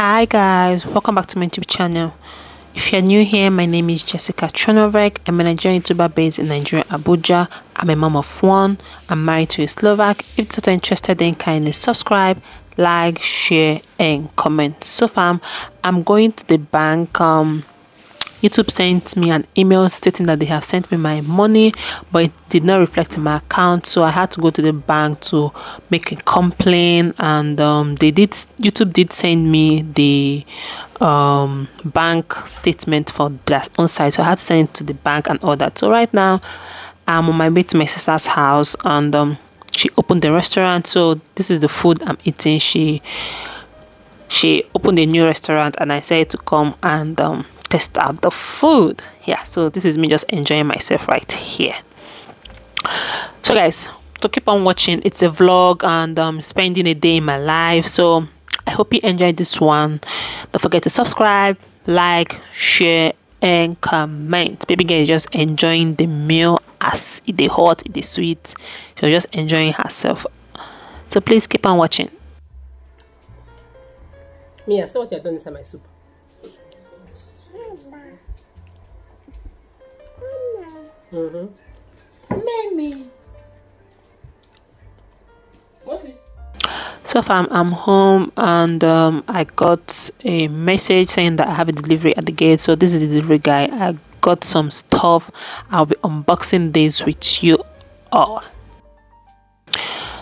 Hi guys, welcome back to my YouTube channel. If you're new here, my name is Jessica Chonovek. I'm a Nigerian YouTuber based in Nigeria, Abuja. I'm a mom of one. I'm married to a Slovak. If you're not interested, then kindly subscribe, like, share and comment. So far, I'm going to the bank. YouTube sent me an email stating that they have sent me my money, but it did not reflect in my account, so I had to go to the bank to make a complaint. And YouTube did send me the bank statement for their own site, so I had to send it to the bank and all that. So right now I'm on my way to my sister's house, and she opened the restaurant, so this is the food I'm eating. She opened a new restaurant and I said to come and test out the food. Yeah, so this is me just enjoying myself right here. So guys, to keep on watching, it's a vlog and spending a day in my life. So I hope you enjoyed this one. Don't forget to subscribe, like, share and comment. Baby girl is just enjoying the meal as it is hot, it is sweet. She's just enjoying herself. So please keep on watching. Mia, so what you have done inside my soup? Mimi. What's this? So far I'm home, and I got a message saying that I have a delivery at the gate. So this is the delivery guy. I got some stuff. I'll be unboxing this with you all.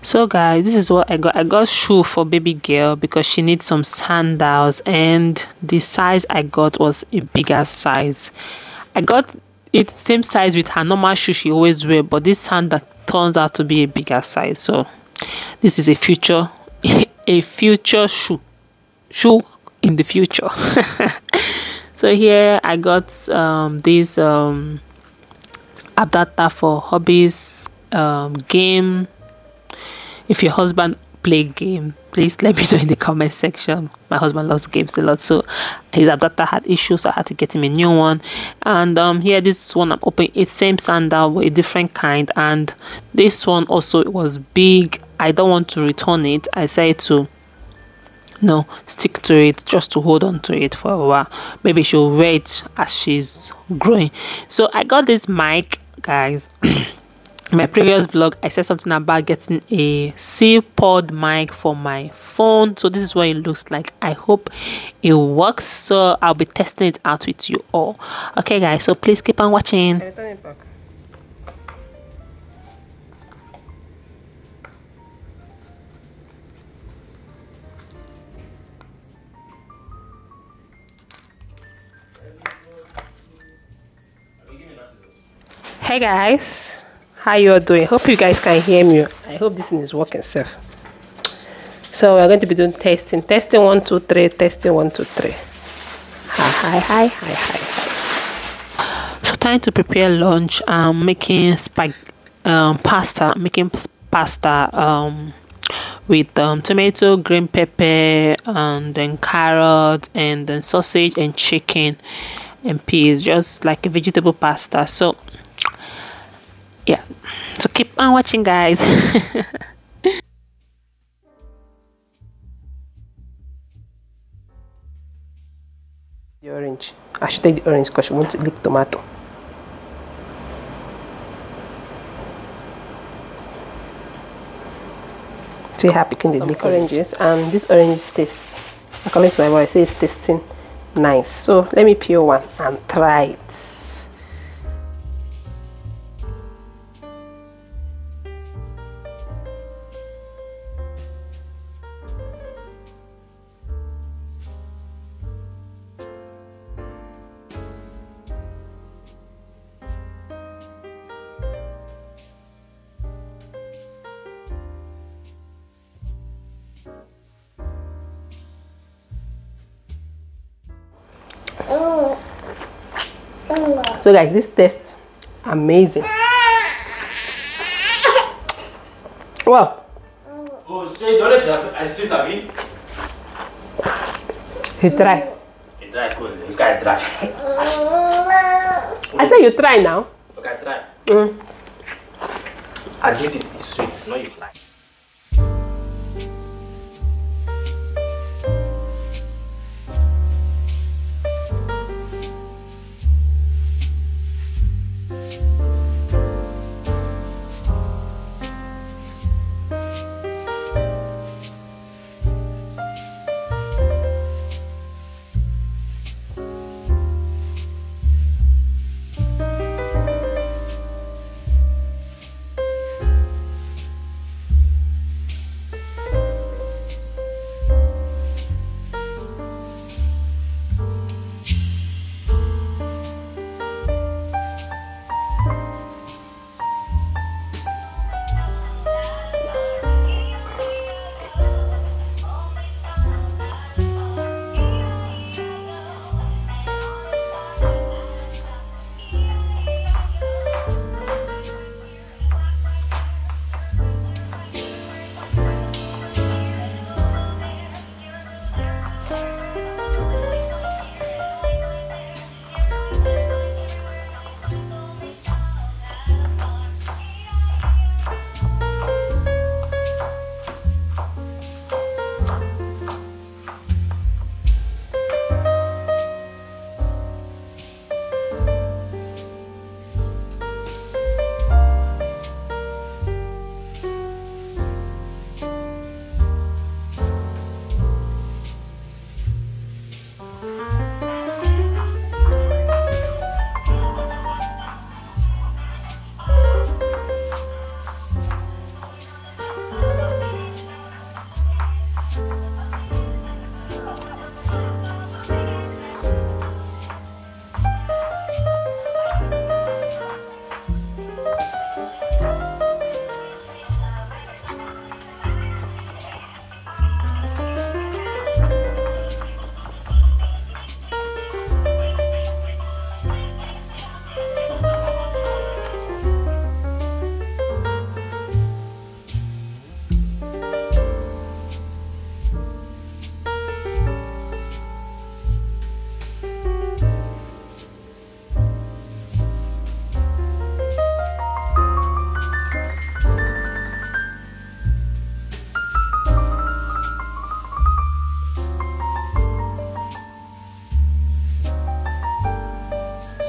So guys, this is what I got shoe for baby girl because she needs some sandals, and the size I got was a bigger size. I got it same size with her normal shoe she always wear, but this sandal turns out to be a bigger size. So this is a future shoe in the future. So here I got this adapter for hobbies, game. If your husband play game, please let me know in the comment section. My husband loves games a lot, so his adapter had issues, so I had to get him a new one. And here, this one I'm opening, it's same sandal but a different kind, and this one also was big. I don't want to return it. I say to stick to it, just to hold on to it for a while. Maybe she'll wear it as she's growing. So I got this mic, guys. In my previous vlog, I said something about getting a C-pod mic for my phone. So this is what it looks like. I hope it works. So I'll be testing it out with you all. Okay, guys. So please keep on watching. Hey guys, how you all doing? Hope you guys can hear me. I hope this thing is working safe. So we're going to be doing testing 1 2 3, testing 1 2 3. Hi. So time to prepare lunch. I'm making pasta with tomato, green pepper, and then carrot, and then sausage and chicken and peas, just like a vegetable pasta. So yeah, so keep on watching, guys. The orange, I should take the orange because she wants to lick tomato. See her picking the lick oranges, and this orange taste, according to my boy, I say it's tasting nice. So let me peel one and try it. So guys, this tastes amazing. Wow. Oh, say don't let I sweet abi. You try. You try cool. This guy try. I said you try now. Okay, try. I did it. It's sweet. No, you like.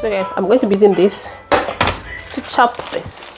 So guys, I'm going to be using this to chop this.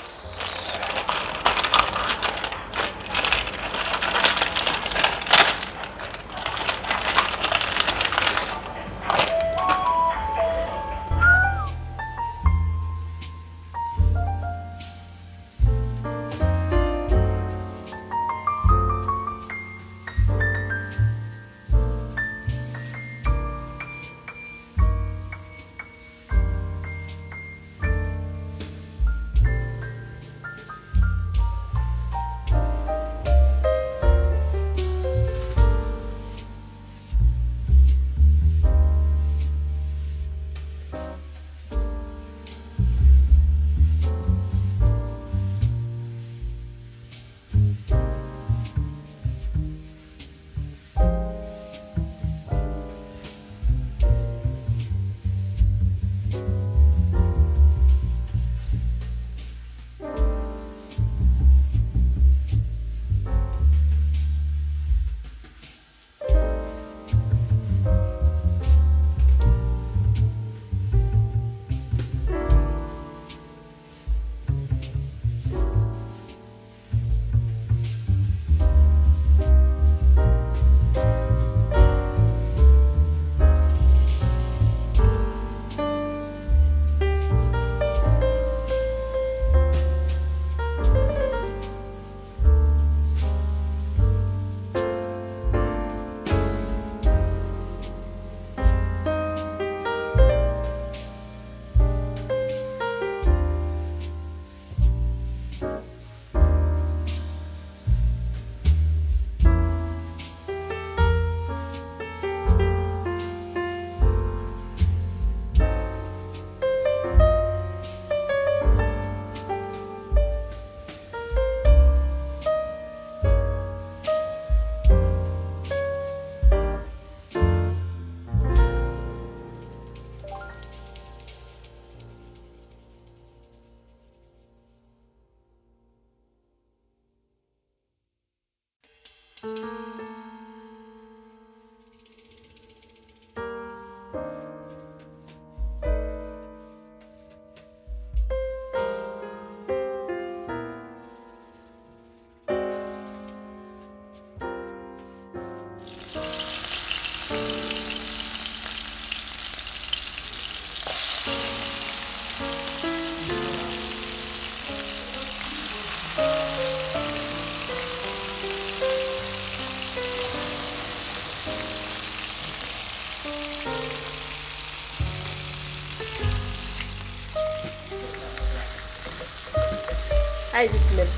How is it smell?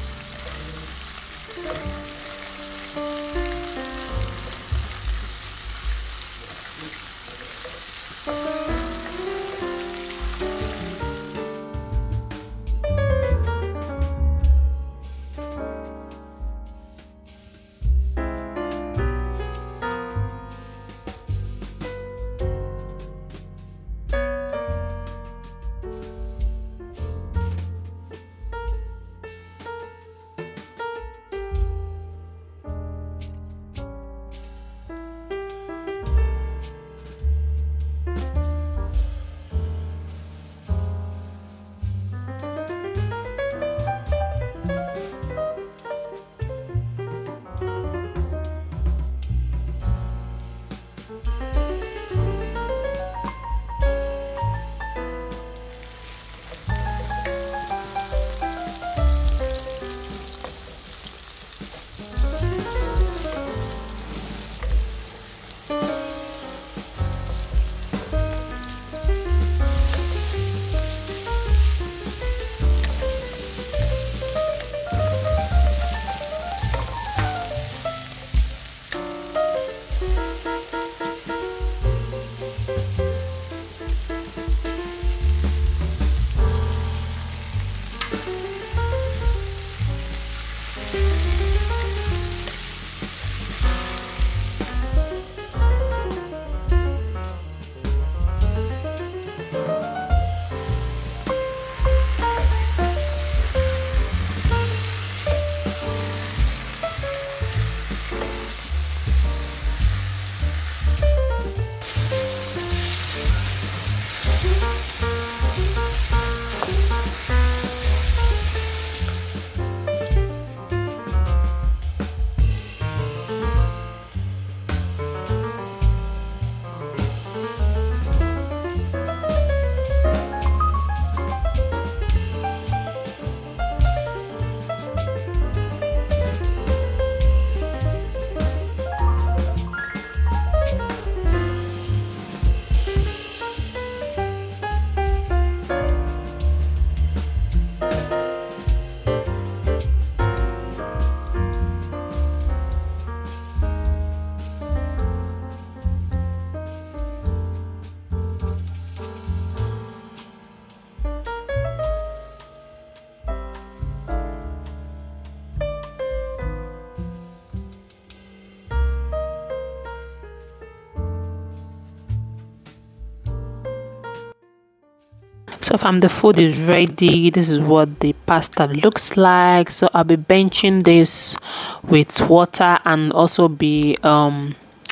So fam, the food is ready. This is what the pasta looks like. So I'll be benching this with water and also be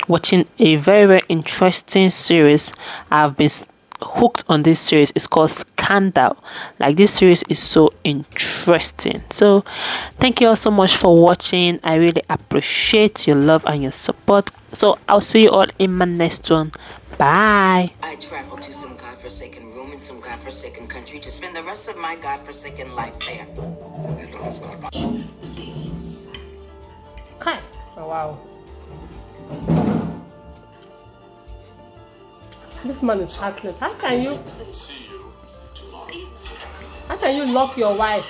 watching a very interesting series. I've been hooked on this series. It's called Scandal. Like, this series is so interesting. So thank you all so much for watching. I really appreciate your love and your support. So I'll see you all in my next one. Bye. I travel to some godforsaken room in some godforsaken country to spend the rest of my godforsaken life there. Okay. Oh, wow. This man is heartless. How can you lock your wife?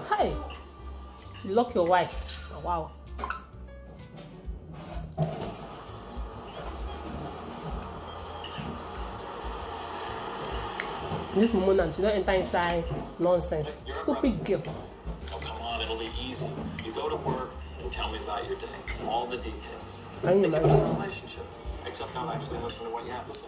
Hey, you lock your wife. Oh, wow. This moment, you don't enter inside nonsense. Stupid girl. Oh, come on, it'll be easy. You go to work and tell me about your day. All the details. I know, Think about the relationship. Except don't actually listen to what you have to say.